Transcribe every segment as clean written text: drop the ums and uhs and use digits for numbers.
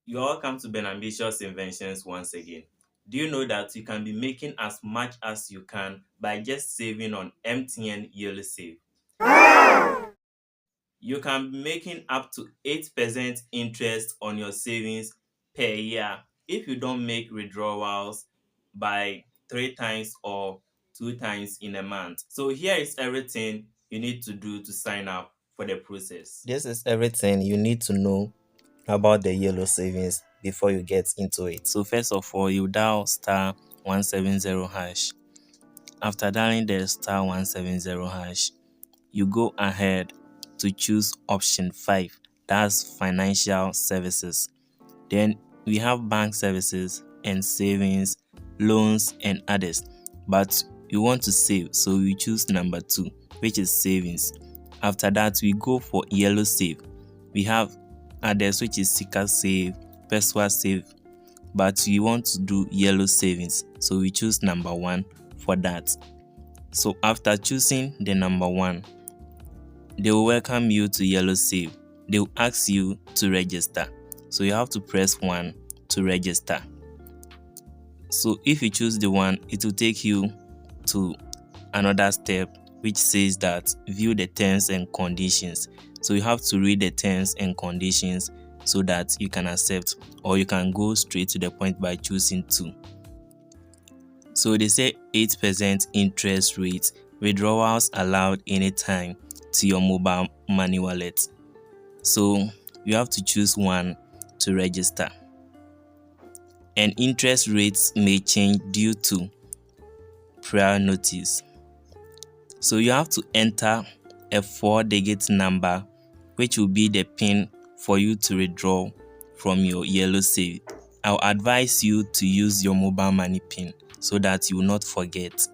You're welcome to Ben Ambitious Inventions once again. Do you know that you can be making as much as you can by just saving on MTN Yearly Save? You can be making up to 8% interest on your savings per year if you don't make withdrawals by 3 times or 2 times in a month. So here is everything you need to do to sign up for the process. This is everything you need to know about the yellow savings before you get into it. So first of all, you dial star 170 hash. After dialing the star 170 hash, you go ahead to choose option 5. That's financial services. Then we have bank services and savings, loans and others. But you want to save, so we choose number 2, which is savings. After that, we go for yellow save. We have others, which is seeker save, personal save, but we want to do yellow savings, so we choose number 1 for that. So after choosing the number 1, they will welcome you to yellow save. They will ask you to register, so you have to press 1 to register. So if you choose the 1, it will take you to another step which says that view the terms and conditions. So you have to read the terms and conditions so that you can accept, or you can go straight to the point by choosing 2. So they say 8% interest rate, withdrawals allowed anytime to your mobile money wallet. So you have to choose 1 to register. And interest rates may change due to prior notice. So you have to enter a 4-digit number, which will be the PIN for you to withdraw from your yellow save. I'll advise you to use your mobile money PIN so that you will not forget.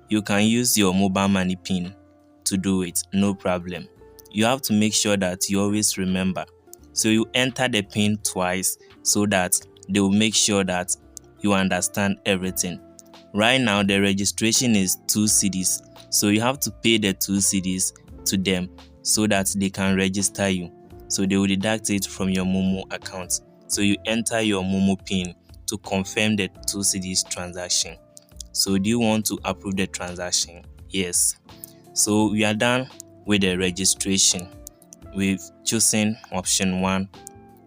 You can use your mobile money PIN to do it, no problem. You have to make sure that you always remember. So you enter the PIN twice so that they will make sure that you understand everything. Right now, the registration is 2 cedis. So you have to pay the 2 cedis to them so that they can register you. So they will deduct it from your Momo account. So you enter your Momo PIN to confirm the 2 cedis transaction. So do you want to approve the transaction? Yes. So we are done with the registration. We've chosen option 1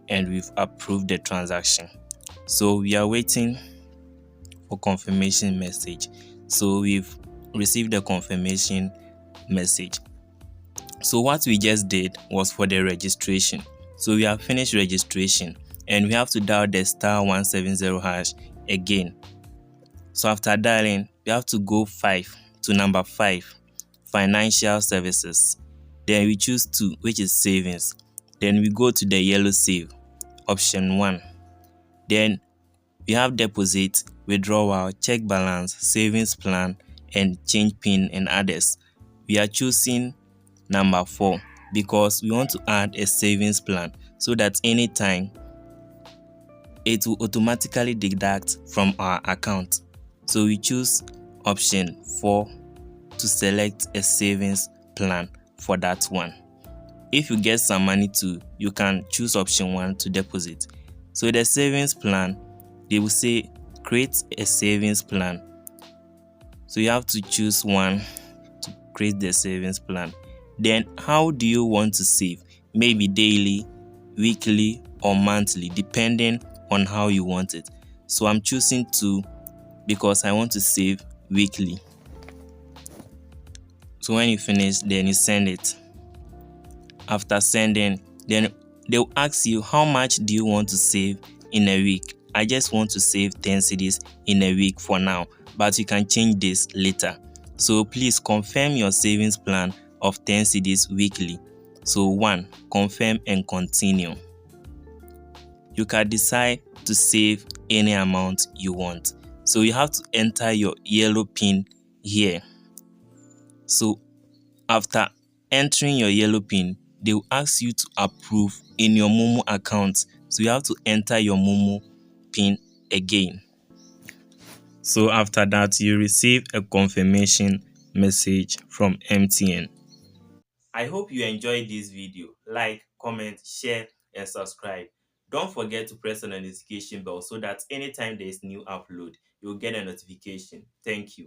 and we've approved the transaction. So we are waiting for confirmation message. So we've received the confirmation message. So what we just did was for the registration. So we have finished registration and we have to dial the star 170 hash again. So after dialing, we have to go to number 5, financial services. Then we choose 2, which is savings. Then we go to the yellow save, option 1. Then we have deposit, withdrawal, check balance, savings plan, and change PIN and others. We are choosing number 4 because we want to add a savings plan so that anytime it will automatically deduct from our account. So we choose option 4 to select a savings plan for that one. If you get some money too, you can choose option 1 to deposit. So the savings plan, they will say create a savings plan. So you have to choose 1 to create the savings plan. Then how do you want to save? Maybe daily, weekly, or monthly, depending on how you want it. So I'm choosing 2 because I want to save weekly. So when you finish, then you send it. After sending, then they'll ask you how much do you want to save in a week. I just want to save 10 cedis in a week for now, but you can change this later. So please confirm your savings plan of 10 cedis weekly. So 1, confirm and continue. You can decide to save any amount you want. So you have to enter your yellow PIN here. So after entering your yellow PIN, they will ask you to approve in your Momo account. So you have to enter your Momo PIN again. So after that, you receive a confirmation message from MTN. I hope you enjoyed this video. Like, comment, share, and subscribe. Don't forget to press on the notification bell so that anytime there is new upload, you'll get a notification. Thank you.